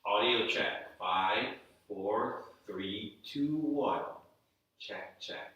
Audio check. Five, four, three, two, one. Check, check.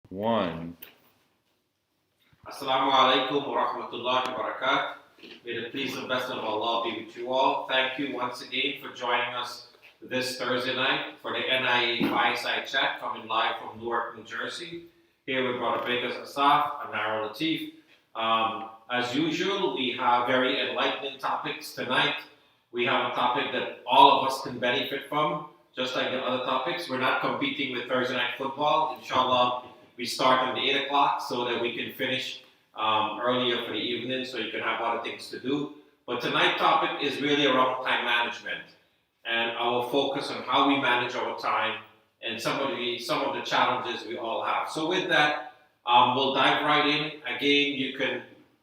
1. Assalamu alaikum wa rahmatullahi wa barakatuh. May the peace and blessing of Allah be with you all. Thank you once again for joining us this Thursday night for the NIA Fireside Chat coming live from Newark, New Jersey. Here with Brother Bakers Asaf and Nara Latif. As usual, we have very enlightening topics tonight. We have a topic that all of us can benefit from, just like the other topics. We're not competing with Thursday night football. Inshallah, we start at 8 o'clock so that we can finish earlier for the evening so you can have other things to do. But tonight's topic is really around time management. And I will focus on how we manage our time and some of the challenges we all have. So with that, we'll dive right in. Again,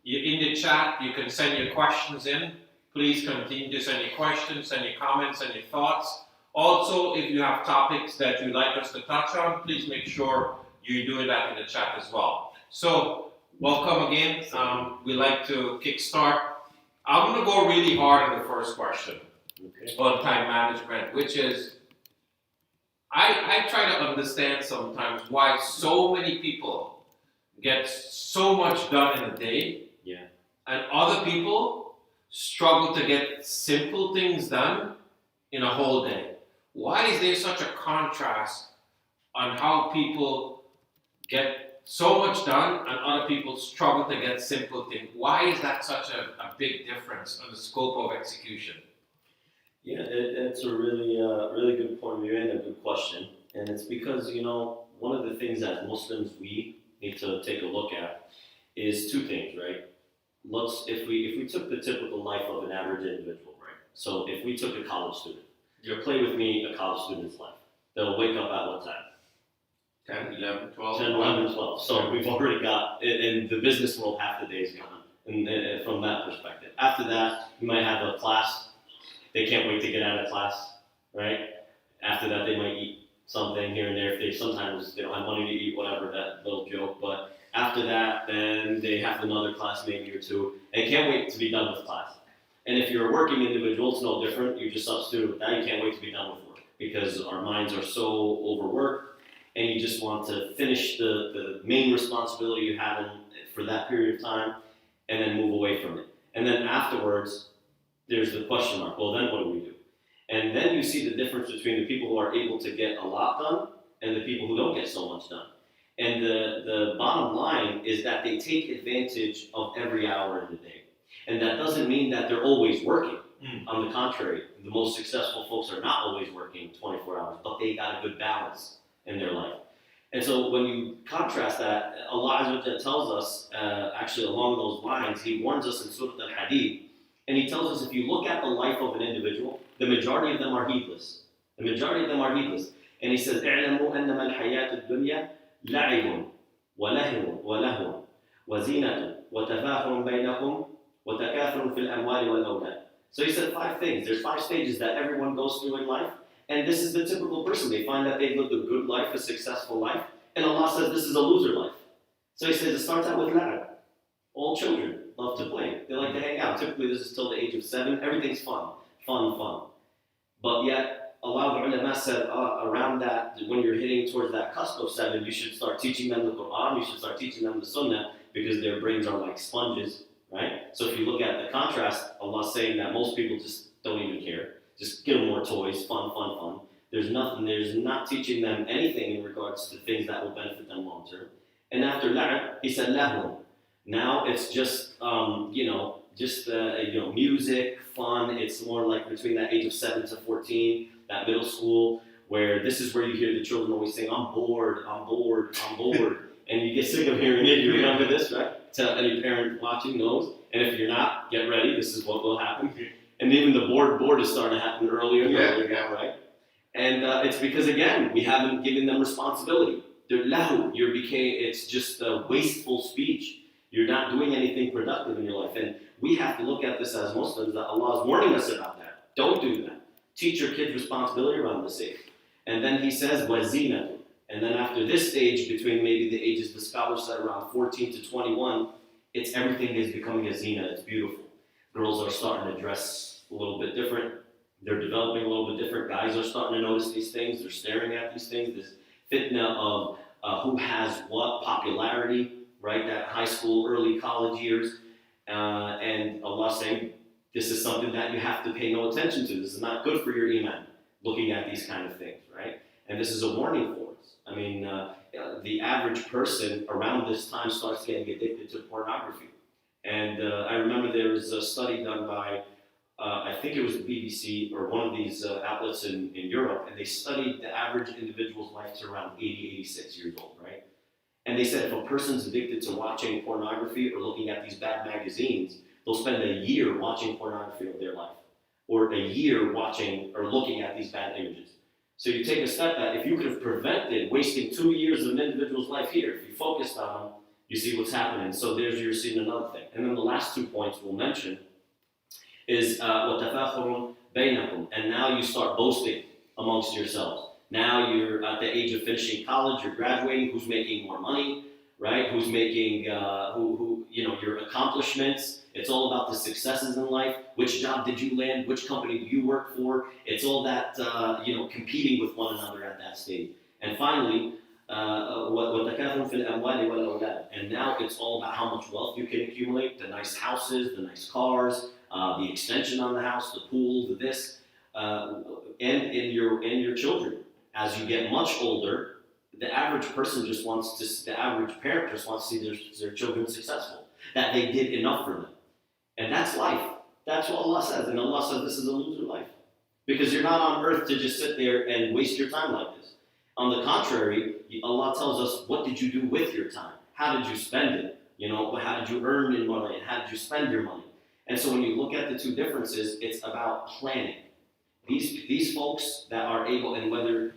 you're in the chat, you can send your questions in. Please continue to send your questions, send your comments, and your thoughts. Also, if you have topics that you'd like us to touch on, please make sure you're doing that in the chat as well. So, welcome again. We like to kickstart. I'm going to go really hard on the first question on time management, which is, I try to understand sometimes why so many people get so much done in a day, and other people struggle to get simple things done in a whole day. Why is there such a contrast on how people get so much done and other people struggle to get simple things? Why is that such a big difference on the scope of execution? Yeah, it's a really good point of view and a good question. And it's because, one of the things that Muslims we need to take a look at is two things, right? If we took the typical life of an average individual, right? So if we took a college student, play with me a college student's life. They'll wake up at what time? 10, 11, 12. 10, 11, 12. So we've already got, in the business world, half the day's gone, and from that perspective. After that, you might have a class. They can't wait to get out of class, right? After that, they might eat something here and there. Sometimes they don't have money to eat, whatever, that little joke. But after that, then they have another class maybe or two, and can't wait to be done with class. And if you're a working individual, it's no different. You just substitute with that. You can't wait to be done with work because our minds are so overworked, and you just want to finish the main responsibility you have for that period of time, and then move away from it. And then afterwards, there's the question mark. Well, then what do we do? And then you see the difference between the people who are able to get a lot done and the people who don't get so much done. And the bottom line is that they take advantage of every hour in the day. And that doesn't mean that they're always working. On the contrary, the most successful folks are not always working 24 hours, but they got a good balance in their life. And so when you contrast that, Allah tells us, actually along those lines, He warns us in Surah Al-Hadid, and He tells us if you look at the life of an individual, the majority of them are heedless. The majority of them are heedless. And He says, اعلموا أنما الحياة الدنيا لعب ولهو ولهو وزينة وتفاخر بينكم وتكاثر في الأموال والأولاد. So He said 5 things. There's 5 stages that everyone goes through in life. And this is the typical person. They find that they've lived a good life, a successful life. And Allah says this is a loser life. So He says it starts out with la'ab. All children love to play. They like to hang out. Typically this is till the age of 7. Everything's fun. But yet, Allah the ulama said around that, when you're hitting towards that cusp of 7, you should start teaching them the Quran, you should start teaching them the Sunnah, because their brains are like sponges, right? So if you look at the contrast, Allah's saying that most people just don't even care. Just give them more toys, fun. There's not teaching them anything in regards to things that will benefit them long term. And after that, He said lahun. Now it's just, music, fun. It's more like between that age of 7 to 14, that middle school, where this is where you hear the children always saying, I'm bored. And you get sick of hearing it. You remember this, right? Any parent watching knows. And if you're not, get ready. This is what will happen. And even the board is starting to happen earlier now, right? And it's because, again, we haven't given them responsibility. They're lahu. It's just a wasteful speech. You're not doing anything productive in your life. And we have to look at this as Muslims, that Allah is warning us about that. Don't do that. Teach your kids responsibility around this age. And then He says, وَزِينَةٌ. And then after this stage, between maybe the ages the scholars said around 14 to 21, everything is becoming a zina. It's beautiful. Girls are starting to dress a little bit different. They're developing a little bit different. Guys are starting to notice these things. They're staring at these things. This fitna who has what popularity, right? That high school, early college years, and Allah saying this is something that you have to pay no attention to. This is not good for your iman. Looking at these kind of things, right? And this is a warning for us. I mean, the average person around this time starts getting addicted to pornography. And I remember there was a study done by, I think it was the BBC or one of these outlets in Europe, and they studied the average individual's life to around 80, 86 years old, right? And they said if a person's addicted to watching pornography or looking at these bad magazines, they'll spend a year watching pornography of their life, or a year watching or looking at these bad images. So you take a step that if you could have prevented wasting 2 years of an individual's life here, if you focused on them, you see what's happening. So there's you're seeing another thing. And then the last 2 points we'll mention is وَتَفَاخُرٌ بَيْنَكُمْ. And now you start boasting amongst yourselves. Now you're at the age of finishing college, you're graduating, who's making more money, right? Who's making, your accomplishments. It's all about the successes in life. Which job did you land? Which company do you work for? It's all that, competing with one another at that stage. And finally, وَتَكَاثُرٌ فِي الْأَمْوَالِ وَالْأَوْلَادِ. And now it's all about how much wealth you can accumulate, the nice houses, the nice cars, the extension on the house, the pool, the this, and in your children. As you get much older, the average person the average parent just wants to see their children successful, that they did enough for them. And that's life. That's what Allah says. And Allah says this is a loser life. Because you're not on earth to just sit there and waste your time like this. On the contrary, Allah tells us, what did you do with your time? How did you spend it? How did you earn your money? And how did you spend your money? And so when you look at the two differences, it's about planning. These folks that are able, and whether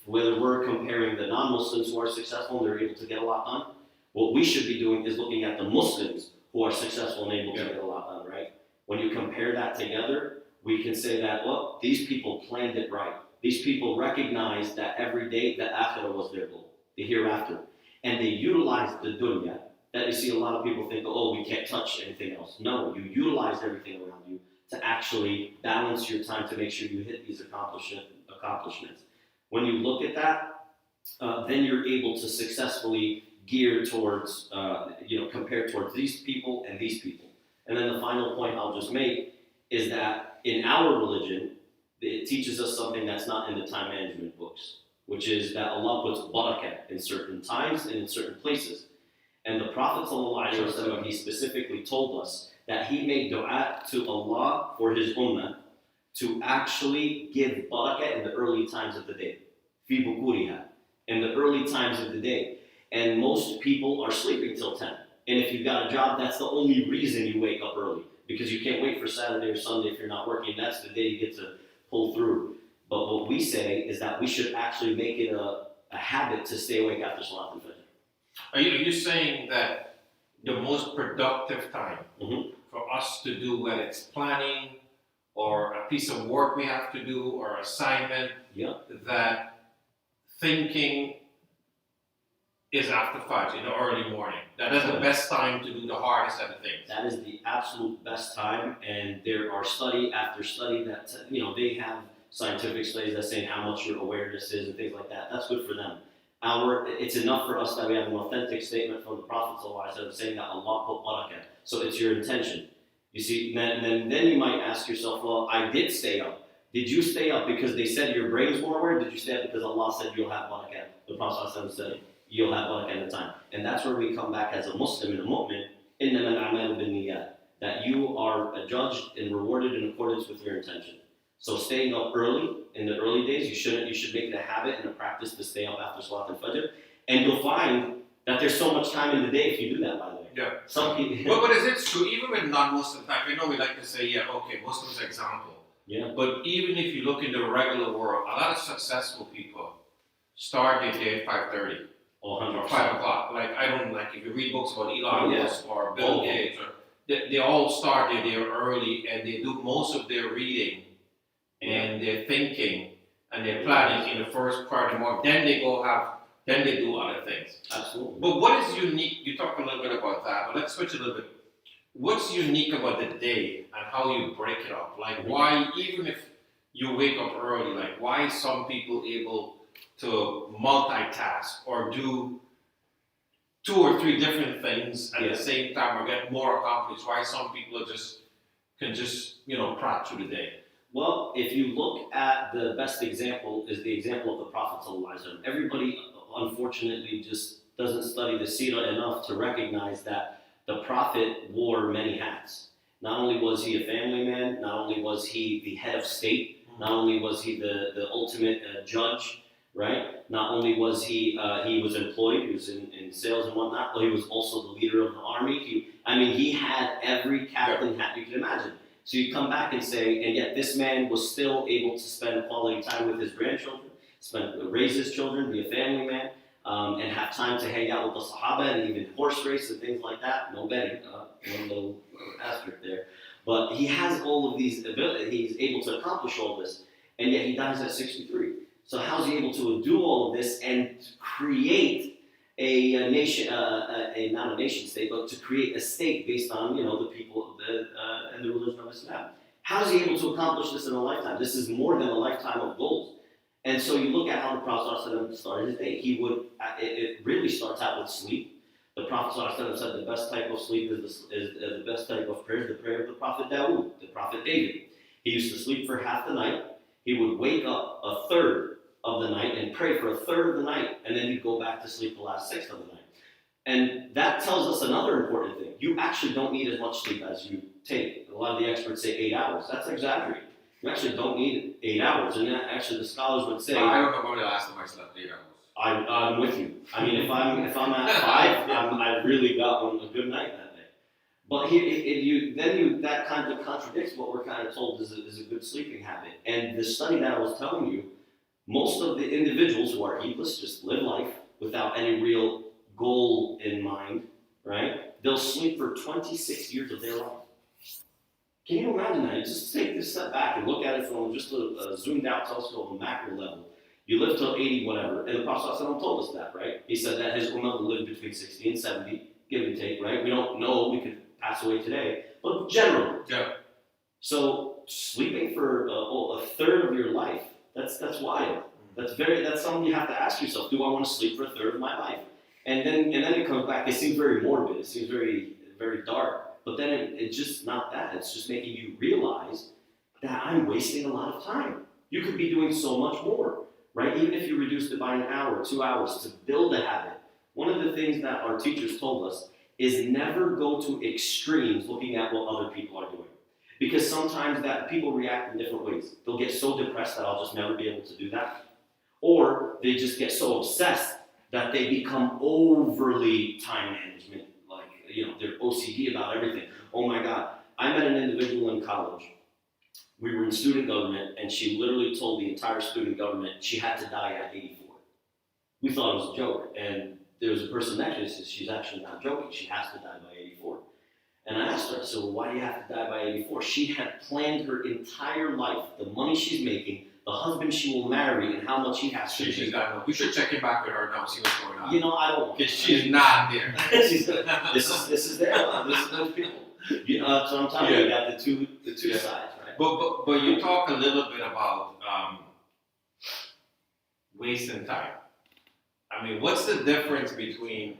we're comparing the non-Muslims who are successful and they're able to get a lot done, what we should be doing is looking at the Muslims who are successful and able to get a lot done, right? When you compare that together, we can say that, well, these people planned it right. These people recognized that every day the akhirah was their goal, the hereafter. And they utilized the dunya. That you see a lot of people think, oh, we can't touch anything else. No, you utilized everything around you to actually balance your time to make sure you hit these accomplishments. When you look at that, then you're able to successfully gear towards, compare towards these people and these people. And then the final point I'll just make is that in our religion, it teaches us something that's not in the time management books, which is that Allah puts barakah in certain times and in certain places. And the Prophet ﷺ, he specifically told us that he made dua to Allah for his ummah to actually give barakah in the early times of the day. Fi bukuriha, in the early times of the day. And most people are sleeping till 10. And if you've got a job, that's the only reason you wake up early. Because you can't wait for Saturday or Sunday if you're not working. That's the day you get to pull through. But what we say is that we should actually make it a habit to stay awake after Salat al-Fajr. Are you saying that the most productive time for us to do, whether it's planning or a piece of work we have to do or assignment, that thinking is after Fajr in the early morning? That is the best time to do the hardest of the things. That is the absolute best time, and there are study after study that, they have scientific studies that say how much your awareness is and things like that. That's good for them. It's enough for us that we have an authentic statement from the Prophet ﷺ saying that Allah put barakah. So it's your intention. You see, then you might ask yourself, well, I did stay up. Did you stay up because they said your brain's more aware? Did you stay up because Allah said you'll have barakah? The Prophet ﷺ said you'll have barakah in the time. And that's where we come back as a Muslim and a mu'min, إِنَّمَا الْأَعْمَالُ بِالنِّيَّاتِ, that you are judged and rewarded in accordance with your intention. So staying up early, in the early days, you should make it a habit and a practice to stay up after Salat al-Fajr. And you'll find that there's so much time in the day if you do that, by the way. Yeah. Some people... But is it true, even with non-Muslims, like I know we like to say, Muslims example. Yeah. But even if you look in the regular world, a lot of successful people start their day at 5:30 or 5 o'clock. Like, if you read books about Elon Musk or Bill Gates, they all start their day early and they do most of their reading and their thinking and their planning in the first part of the morning. Then they do other things. Absolutely. But what is unique? You talked a little bit about that, but let's switch a little bit. What's unique about the day and how you break it up? Like, why, even if you wake up early, like, why some people able multitask or do 2 or 3 different things at Yeah. the same time or get more accomplished? Why some people can prod through the day? Well, if you look at the best example is the example of the Prophet ﷺ. Everybody, unfortunately, just doesn't study the seerah enough to recognize that the Prophet wore many hats. Not only was he a family man, not only was he the head of state, not only was he the ultimate judge, right? Not only was he was employed, he was in sales and whatnot, but he was also the leader of the army. He had every captain hat you can imagine. So you come back and say, and yet this man was still able to spend quality time with his grandchildren, raise his children, be a family man, and have time to hang out with the Sahaba and even horse race and things like that. No betting, one little asterisk there. But he has all of these abilities. He's able to accomplish all this, and yet he dies at 63. So how's he able to do all of this and create a nation, not a nation state, but to create a state based on the people and the religion of Islam? How is he able to accomplish this in a lifetime? This is more than a lifetime of goals. And so you look at how the Prophet ﷺ started his day. It really starts out with sleep. The Prophet ﷺ said the best type of sleep is the best type of prayer, the prayer of the Prophet Dawood, the Prophet David. He used to sleep for half the night. He would wake up a third of the night and pray for a third of the night, and then he'd go back to sleep the last sixth of the night. And that tells us another important thing. You actually don't need as much sleep as you take. A lot of the experts say 8 hours. That's exaggerating. You actually don't need 8 hours. And actually the scholars would say... I don't know about the last time I slept 8 hours. I'm with you. I mean, if I'm at 5, I really got a good night that day. But that kind of contradicts what we're kind of told is a good sleeping habit. And the study that I was telling you, most of the individuals who are heedless just live life without any real goal in mind, right? They'll sleep for 26 years of their life. Can you imagine that? You just take this step back and look at it from just a zoomed out telescope on a macro level. You live till 80, whatever. And the Prophet ﷺ told us that, right? He said that his ummah will live between 60 and 70, give and take, right? We don't know, we could pass away today, but generally. Yeah. So sleeping for a third of your life, that's wild. That's something you have to ask yourself. Do I want to sleep for a third of my life? And then it comes back. It seems very morbid. It seems very, very dark. But then it's just not that. It's just making you realize that I'm wasting a lot of time. You could be doing so much more, right? Even if you reduced it by an hour, 2 hours to build a habit. One of the things that our teachers told us is never go to extremes looking at what other people are doing. Because sometimes that people react in different ways. They'll get so depressed that I'll just never be able to do that. Or they just get so obsessed that they become overly time management, like, they're OCD about everything. Oh my God, I met an individual in college. We were in student government, and she literally told the entire student government she had to die at 84. We thought it was a joke, and there was a person next to us who said she's actually not joking. She has to die by 84. And I asked her, so why do you have to die by 84? She had planned her entire life, the money she's making, the husband she will marry, and how much she has to She's pay. not. We should check in back with her now and see what's going on. I don't want to. Because she's not there. This is there. This is those people. So I'm telling you, you got the two sides, right? But you talk a little bit about wasting time. I mean, what's the difference between,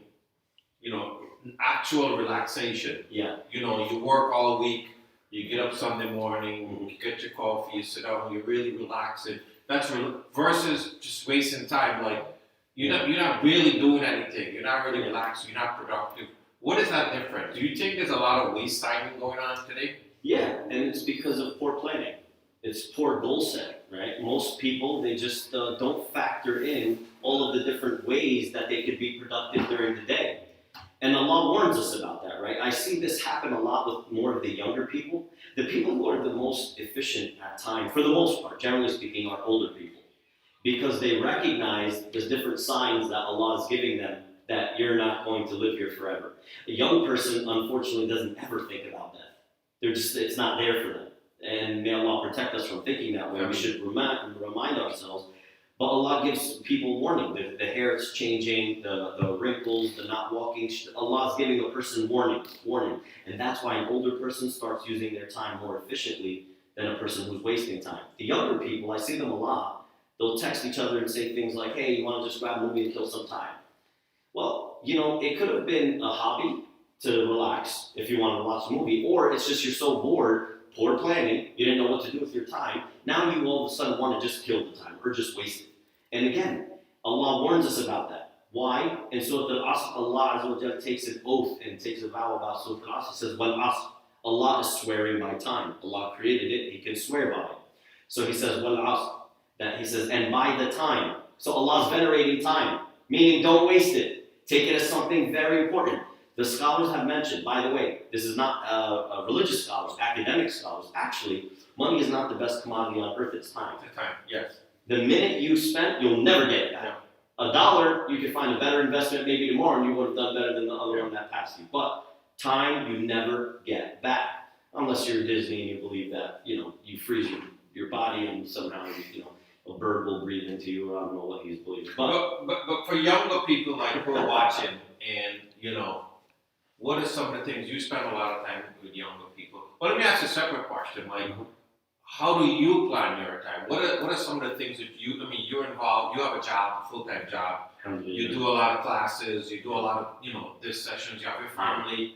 actual relaxation? Yeah. You work all week, you get up Sunday morning, you get your coffee, you sit down, you really relax it. That's versus just wasting time. Like you're not really doing anything. You're not really relaxed. You're not productive. What is that difference? Do you think there's a lot of waste time going on today? Yeah, and it's because of poor planning. It's poor goal setting, right? Most people, they just don't factor in all of the different ways that they could be productive during the day. And Allah warns us about that, right? I see this happen a lot with more of the younger people. The people who are the most efficient at time, for the most part, generally speaking, are older people. Because they recognize there's different signs that Allah is giving them that you're not going to live here forever. A young person, unfortunately, doesn't ever think about death. It's not there for them. And may Allah protect us from thinking that way. We should remind ourselves. But Allah gives people warning. The hair is changing, the wrinkles, the not walking. Allah is giving a person warning. And that's why an older person starts using their time more efficiently than a person who's wasting time. The younger people, I see them a lot. They'll text each other and say things like, hey, you want to just grab a movie and kill some time? Well, you know, it could have been a hobby to relax if you want to watch a movie, or it's just you're so bored, poor planning, you didn't know what to do with your time. Now you all of a sudden want to just kill the time or just waste it. And again, Allah warns us about that. Why? And so Allah Azza wa Jalla takes an oath and takes a vow about Surah Al-Asr. He says, "Wal Asr." Allah is swearing by time. Allah created it, He can swear by it. So He says, "Wal Asr." That He says, and by the time. So Allah is venerating time, meaning don't waste it. Take it as something very important. The scholars have mentioned, by the way, this is not religious scholars, academic scholars. Actually, money is not the best commodity on earth, it's time. The time, yes. The minute you spent, you'll never get it back. $1, you could find a better investment maybe tomorrow and you would have done better than the other one that passed you. But time you never get back. Unless you're Disney and you believe that, you know, you freeze your body and somehow, you know, a bird will breathe into you, or I don't know what he's believing. But for younger people like who are watching, and you know, what are some of the things you spend a lot of time with younger people? Well, let me ask a separate question. Like, how do you plan your time? What are some of the things that you? I mean, you're involved. You have a job, a full-time job. You do a lot of classes. You do a lot of, you know, this sessions. You have your family.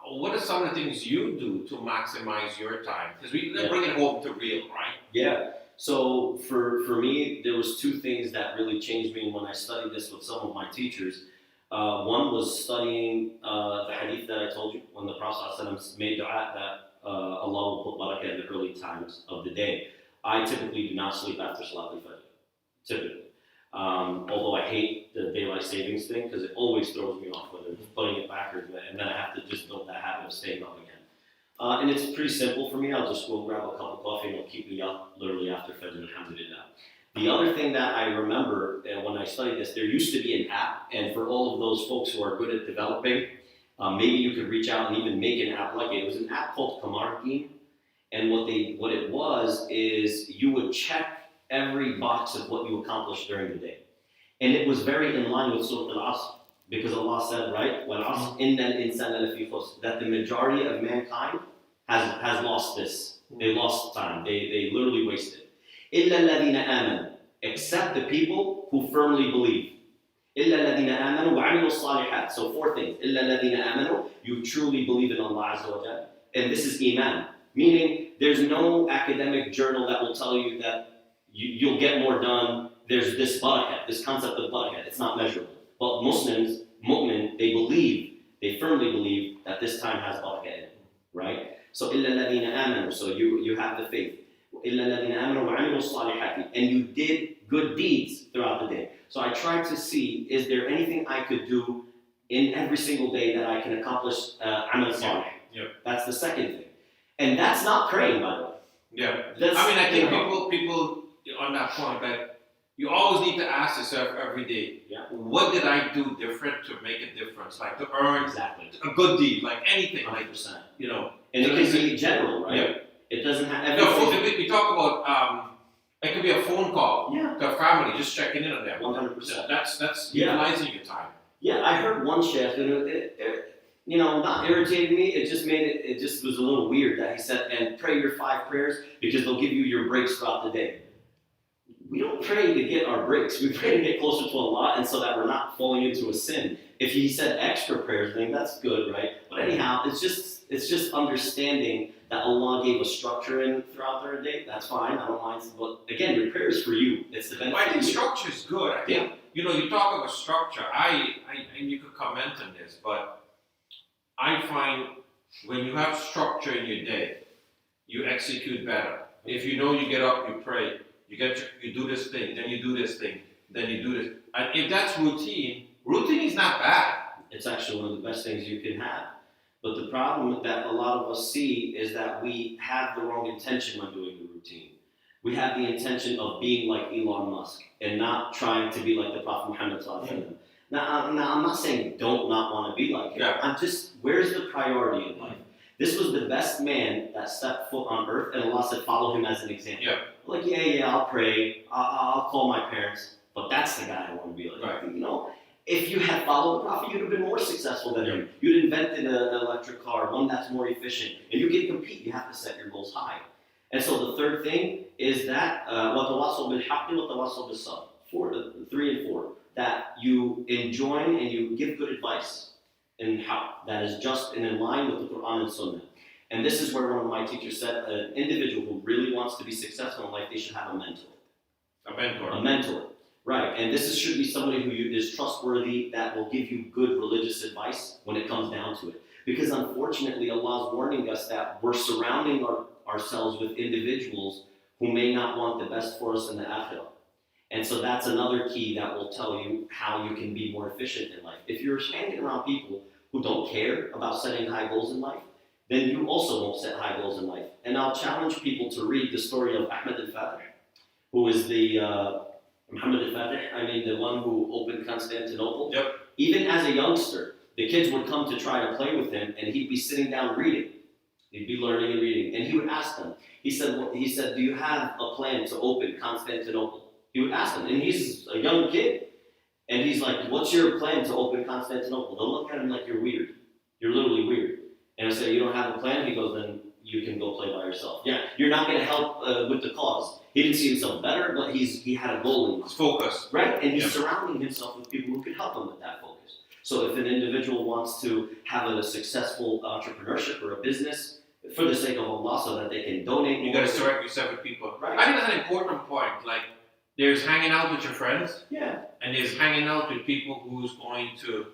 What are some of the things you do to maximize your time? Because we bring it home to real, right? Yeah. So for me, there was two things that really changed me when I studied this with some of my teachers. One was studying the hadith that I told you, when the Prophet ﷺ made dua that Allah will put barakah in the early times of the day. I typically do not sleep after Salat al-Fajr, typically. Although I hate the daylight savings thing because it always throws me off, whether it's putting it backwards, and then I have to just build that habit of staying up again. And it's pretty simple for me. I'll just go grab a cup of coffee and it'll keep me up literally after Fajr, alhamdulillah. The other thing that I remember when I studied this, there used to be an app, and for all of those folks who are good at developing, maybe you could reach out and even make an app like it. It was an app called Qamar Game, and what it was is you would check every box of what you accomplished during the day. And it was very in line with Surah Al-Asr, because Allah said, right, وَالْعَصْرِ إِنَّ الْإِنسَانَ لَفِي خُسْرٍ, that the majority of mankind has lost this. They lost time. They literally wasted. إِلَّا الَّذِينَ آمَنُوا, except the people who firmly believe. إِلَّا الَّذِينَ آمَنُوا وَعَمِلُوا الصَّالِحَاتِ. So 4 things. إِلَّا الَّذِينَ آمَنُوا, you truly believe in Allah Azza wa Jalla. And this is Iman. Meaning, there's no academic journal that will tell you that you'll get more done. There's this barakah, this concept of barakah. It's not measurable. But Muslims, mu'min, they firmly believe that this time has barakah in it. Right? So إِلَّا الَّذِينَ آمَنُوا, so you have the faith. إِلَّا الَّذِينَ آمَنُوا وَعَمِلُوا الصَّالِحَاتِ, and you did good deeds throughout the day. So I tried to see, is there anything I could do in every single day that I can accomplish amal salih? Yeah. That's the second thing. And that's not praying, by the way. Yeah. I think people on that point, that you always need to ask yourself every day, what did I do different to make a difference? Like to earn a good deed, like anything. 100%. Like, you know. And it can be general, right? Yeah. It doesn't have everything. We talk about, it could be a phone call to a family, just checking in on them. 100%. That's utilizing your time. Yeah, I heard one chef, and it not irritated me. It just made it just was a little weird that he said, and pray your 5 prayers because they'll give you your breaks throughout the day. We don't pray to get our breaks. We pray to get closer to Allah, and so that we're not falling into a sin. If he said extra prayers, then that's good, right? But anyhow, it's just understanding that Allah gave a structure in throughout their day. That's fine. I don't mind. But again, your prayer is for you. It's the benefit. Well, I think structure is good. I think you talk about structure. And you could comment on this, but I find when you have structure in your day, you execute better. If you know you get up, you pray, you do this thing, then you do this thing, then you do this. And if that's routine is not bad. It's actually one of the best things you can have. But the problem that a lot of us see is that we have the wrong intention when doing the routine. We have the intention of being like Elon Musk and not trying to be like the Prophet Muhammad. Now, I'm not saying don't not want to be like him. Yeah. I'm just, where's the priority in life? This was the best man that stepped foot on earth, and Allah said, follow him as an example. Yeah. Like, I'll pray, I'll call my parents, but that's the guy I want to be like. Right. If you had followed the Prophet, you'd have been more successful than him. You'd invented an electric car, one that's more efficient, and you can compete. You have to set your goals high. And so the third thing is that وَتَوَاصَوْا بِالْحَقِّ وَتَوَاصَوْا بِالصَّبْرِ. Three and four. That you enjoin and you give good advice in haqq, that is just and in line with the Quran and Sunnah. And this is where one of my teachers said an individual who really wants to be successful in life, they should have a mentor. A mentor. A mentor. Right. And should be somebody who is trustworthy, that will give you good religious advice when it comes down to it. Because unfortunately, Allah is warning us that we're surrounding ourselves with individuals who may not want the best for us in the akhirah. And so that's another key that will tell you how you can be more efficient in life. If you're hanging around people who don't care about setting high goals in life, then you also won't set high goals in life. And I'll challenge people to read the story of Ahmed al-Fatih, who is Muhammad al-Fatih, the one who opened Constantinople. Yep. Even as a youngster, the kids would come to try to play with him, and he'd be sitting down reading. He'd be learning and reading. And he would ask them, he said, do you have a plan to open Constantinople? He would ask them, and he's a young kid. And he's like, what's your plan to open Constantinople? They'll look at him like you're weird. You're literally weird. And I say, you don't have a plan? He goes, then you can go play by yourself. Yeah, you're not going to help with the cause. He didn't see himself better, but he had a goal in mind. Focus. Right? And he's surrounding himself with people who can help him with that focus. So if an individual wants to have a successful entrepreneurship or a business, for the sake of Allah, so that they can donate. You got to surround yourself with people. Right. I think that's an important point. Like, there's hanging out with your friends. Yeah. And there's hanging out with people who's going to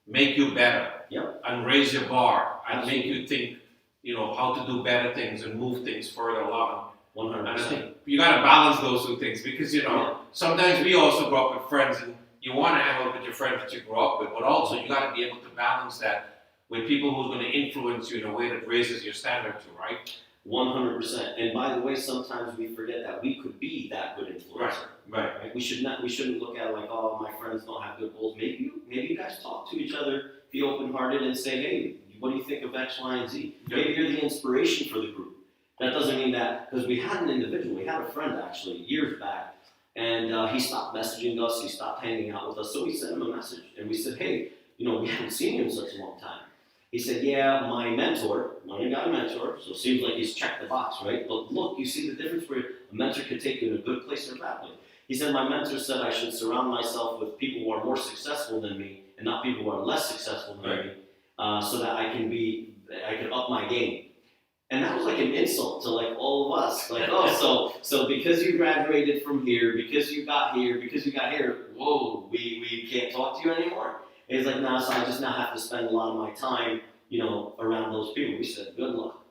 make you better. Yep. And raise your bar and Absolutely. make you think, how to do better things and move things further along. 100%. And I think you got to balance those two things because, sometimes we also grow up with friends and you want to hang out with your friends that you grew up with, but also you got to be able to balance that with people who's going to influence you in a way that raises your standard too, right? 100%. And by the way, sometimes we forget that we could be that good influencer. Right. We shouldn't look at it like, oh, my friends don't have good goals. Maybe you guys talk to each other, be open-hearted, and say, hey, what do you think of X, Y, and Z? Yeah. Maybe you're the inspiration for the group. That doesn't mean that, because we had an individual, we had a friend actually years back, and he stopped messaging us, he stopped hanging out with us, so we sent him a message, and we said, hey, we haven't seen you in such a long time. He said, yeah, my mentor, I got a mentor, so it seems like he's checked the box, right? But look, you see the difference where a mentor could take you in a good place or a bad place. He said, my mentor said I should surround myself with people who are more successful than me and not people who are less successful than me, so that I can up my game. And that was like an insult to like all of us. Like, oh, so because you graduated from here, because you got here, whoa, we can't talk to you anymore? And he's like, so I just now have to spend a lot of my time, around those people. We said, good luck.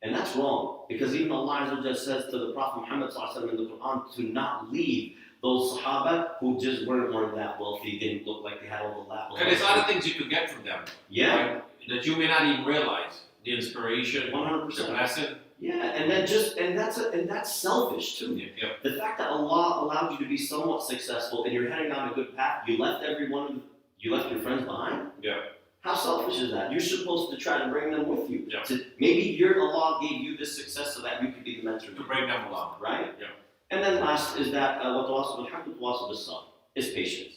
And that's wrong, because even Allah just says to the Prophet Muhammad in the Quran to not leave those Sahaba who just weren't that wealthy, didn't look like they had all the lap. And there's other things you could get from them. Yeah. Right? That you may not even realize. The inspiration, 100%. the lesson. Yeah, and that's selfish too. Yeah. The fact that Allah allowed you to be somewhat successful and you're heading down a good path, you left your friends behind. Yeah. How selfish is that? You're supposed to try to bring them with you. Yeah. Maybe Allah gave you this success so that you could be the mentor. To bring them along. Right? Yeah. And then last is that is patience.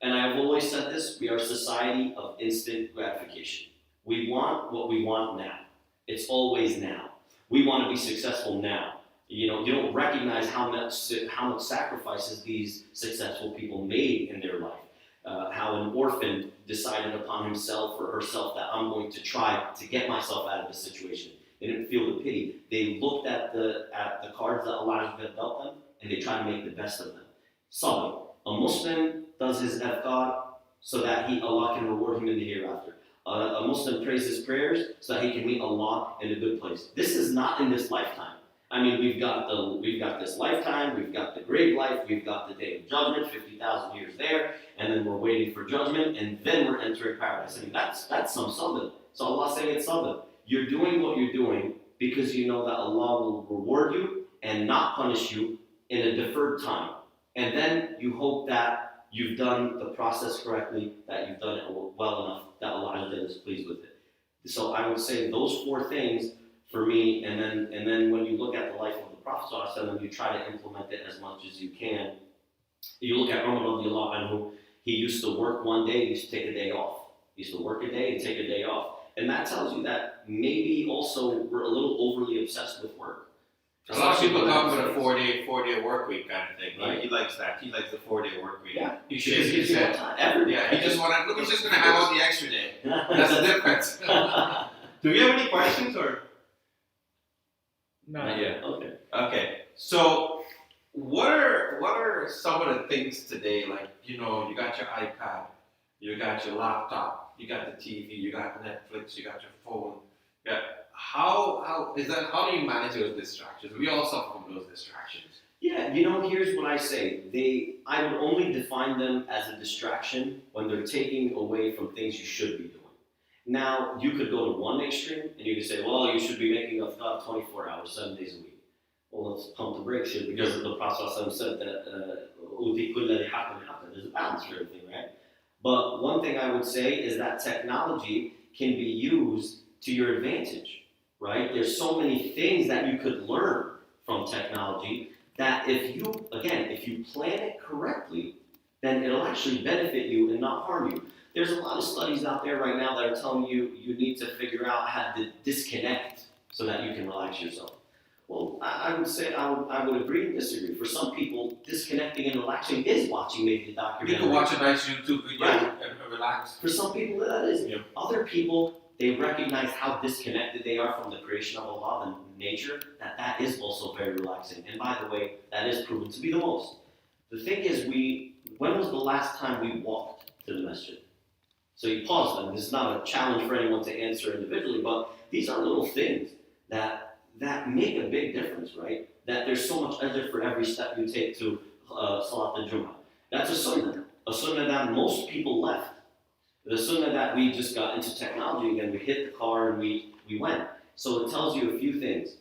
And I've always said this, we are a society of instant gratification. We want what we want now. It's always now. We want to be successful now. You don't recognize how much sacrifices these successful people made in their life. How an orphan decided upon himself or herself that I'm going to try to get myself out of this situation. They didn't feel the pity. They looked at the cards that Allah had dealt them, and they tried to make the best of them. Sabr. A Muslim does his adhkar so that Allah can reward him in the hereafter. A Muslim prays his prayers so that he can meet Allah in a good place. This is not in this lifetime. We've got this lifetime, we've got the grave life, we've got the day of judgment, 50,000 years there, and then we're waiting for judgment, and then we're entering paradise. That's some sabr. So Allah saying it's sabr. You're doing what you're doing because you know that Allah will reward you and not punish you in a deferred time. And then you hope that you've done the process correctly, that you've done it well enough, that Allah is pleased with it. So I would say those four things for me, and then when you look at the life of the Prophet ﷺ, you try to implement it as much as you can. You look at Umar radiallahu anhu, he used to work one day, he used to take a day off. He used to work a day and take a day off. And that tells you that maybe also we're a little overly obsessed with work. A lot of people talk about a Especially 4-day work week kind of thing. Right. He likes that. He likes the 4-day work week. Yeah. He because shakes it gives his you more head. time. Every Yeah, he just wanted. Look, he's just gonna have all the extra day. That's the difference. Do we have any questions or? Not yet. Okay. Okay. So, what are some of the things today? Like, you got your iPad, you got your laptop, you got the TV, you got Netflix, you got your phone. Yeah. How is that? How do you manage those distractions? We all suffer from those distractions. Yeah, here's what I say. I would only define them as a distraction when they're taking away from things you should be doing. Now, you could go to one extreme and you could say, well, you should be making a thought 24 hours, 7 days a week. Well, let's pump the brakes here because the Prophet said that there's a balance for everything, right? But one thing I would say is that technology can be used to your advantage, right? There's so many things that you could learn from technology that if you plan it correctly, then it'll actually benefit you and not harm you. There's a lot of studies out there right now that are telling you need to figure out how to disconnect so that you can relax yourself. Well, I would say I would agree and disagree. For some people, disconnecting and relaxing is watching maybe a documentary. You can watch a nice YouTube video Right. and relax. For some people, that is. Yeah. Other people, they recognize how disconnected they are from the creation of Allah and nature, that is also very relaxing. And by the way, that is proven to be the most. The thing is, when was the last time we walked to the masjid? So you pause them. This is not a challenge for anyone to answer individually, but these are little things that make a big difference, right? That there's so much ajr for every step you take to Salat al-Jum'ah. That's a sunnah that most people left. The sunnah that we just got into technology again, we hit the car and we went. So it tells you a few things.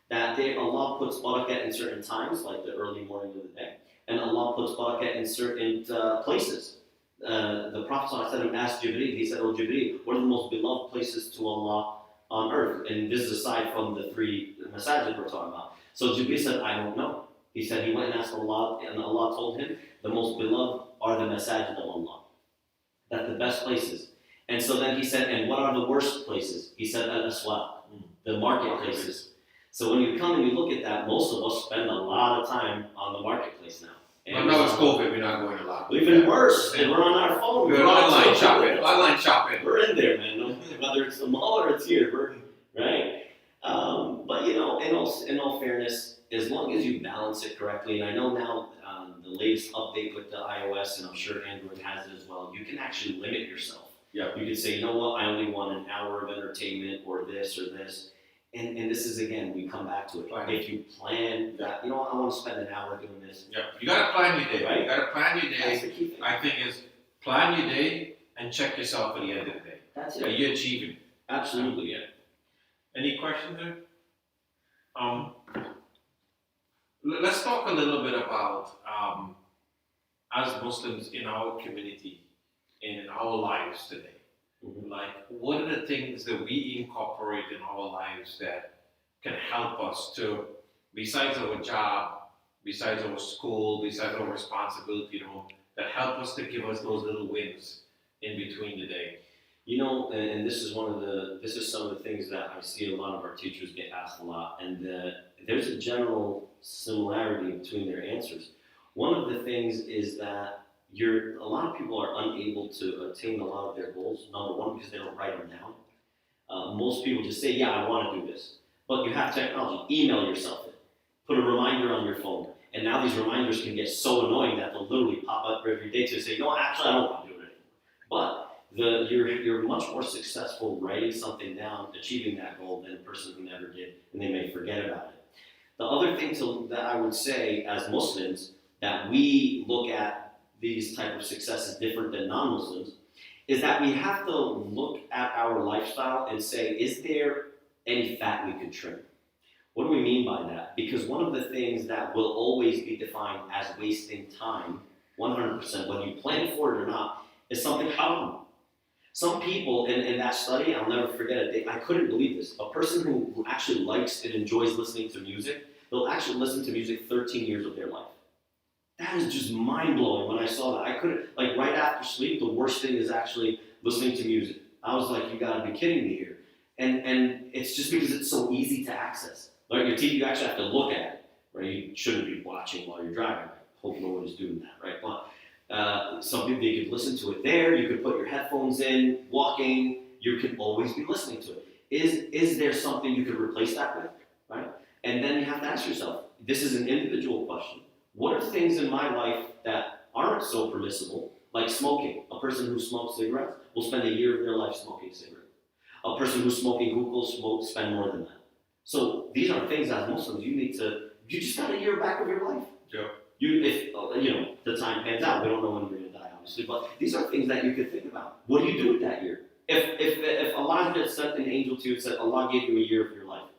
That Allah puts barakat in certain times, like the early morning of the day. And Allah puts barakat in certain places. The Prophet ﷺ asked Jibreel, he said, "Oh Jibreel, what are the most beloved places to Allah on earth?" And this is aside from the 3 masajid we're talking about. So Jibreel said, "I don't know." He said he went and asked Allah, and Allah told him, the most beloved are the masajid of Allah. That's the best places. And so then he said, and what are the worst places? He said, al-aswaq, the marketplaces. So when you come and you look at that, most of us spend a lot of time on the marketplace now. But now it's COVID, we're not going a lot. Even worse, and we're on our phone. We're online shopping. Online shopping. We're in there, man. Whether it's the mall or it's here, right? But in all fairness, as long as you balance it correctly, and I know now the latest update with the iOS, and I'm sure Android has it as well, you can actually limit yourself. Yeah. You can say, you know what, I only want an hour of entertainment or this or this. And this is, again, we come back to it. Plan. If you plan that, I want to spend an hour doing this. Yeah. You gotta plan your day. Right. You gotta plan your That's day. the key thing. I think is plan your day and check yourself at the end of the day. That's Are it. you achieving? Absolutely. Yeah. Any questions there? Let's talk a little bit about as Muslims in our community and in our lives today. Mm-hmm. Like, what are the things that we incorporate in our lives that can help us to, besides our job, besides our school, besides our responsibility at home, that help us to give us those little wins in between the day? And this is some of the things that I see a lot of our teachers get asked a lot, and there's a general similarity between their answers. One of the things is that a lot of people are unable to attain a lot of their goals. Number one, because they don't write them down. Most people just say, yeah, I want to do this. But you have technology. Email yourself it. Put a reminder on your phone. And now these reminders can get so annoying that they'll literally pop up every day to say, no, actually, I don't want to do it anymore. But you're much more successful writing something down, achieving that goal, than a person who never did, and they may forget about it. The other thing that I would say as Muslims, that we look at these type of successes different than non-Muslims, is that we have to look at our lifestyle and say, is there any fat we could trim? What do we mean by that? Because one of the things that will always be defined as wasting time, 100%, whether you plan for it or not, is something haram. Some people in that study, I'll never forget it, I couldn't believe this. A person who actually likes and enjoys listening to music, they'll actually listen to music 13 years of their life. That is just mind-blowing when I saw that. I couldn't, right after sleep, the worst thing is actually listening to music. I was like, you gotta be kidding me here. And it's just because it's so easy to access. Right? Your TV, you actually have to look at it, right? You shouldn't be watching while you're driving. I hope no one is doing that, right? But some people, you could listen to it there. You could put your headphones in, walking. You could always be listening to it. Is there something you could replace that with, right? And then you have to ask yourself, this is an individual question. What are things in my life that aren't so permissible, like smoking? A person who smokes cigarettes will spend a year of their life smoking cigarettes. A person who's smoking hookah will spend more than that. So these are things as Muslims you just got a year back of your life. Yeah. If the time pans out, we don't know when we're going to die, obviously, but these are things that you could think about. What do you do with that year? If Allah had sent an angel to you and said, Allah gave you a year of your life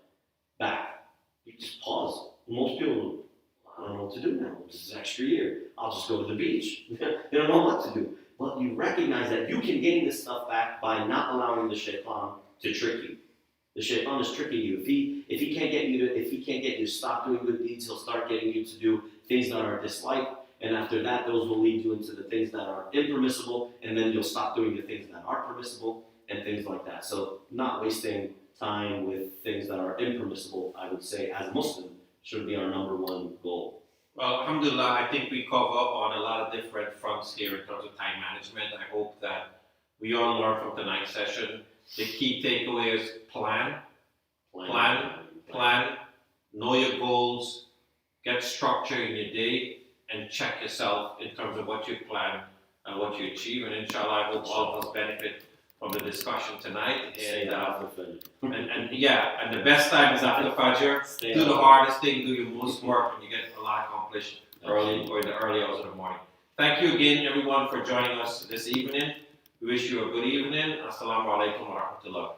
back, you just pause. Most people, I don't know what to do now. This is an extra year. I'll just go to the beach. They don't know what to do. But you recognize that you can gain this stuff back by not allowing the shaitan to trick you. The shaitan is tricking you. If he can't get you to stop doing good deeds, he'll start getting you to do things that are disliked. And after that, those will lead you into the things that are impermissible, and then you'll stop doing the things that are permissible and things like that. So not wasting time with things that are impermissible, I would say, as Muslim, should be our number one goal. Well, alhamdulillah, I think we cover on a lot of different fronts here in terms of time management. I hope that we all learn from tonight's session. The key takeaway is plan, know your goals, get structure in your day, and check yourself in terms of what you plan and what you achieve. And inshallah, I hope all of us benefit from the discussion tonight. And the best time is after Fajr. Do the hardest thing, do your most work, and you get a lot accomplished early or in the early hours of the morning. Thank you again, everyone, for joining us this evening. We wish you a good evening. Assalamu alaikum wa rahmatullah.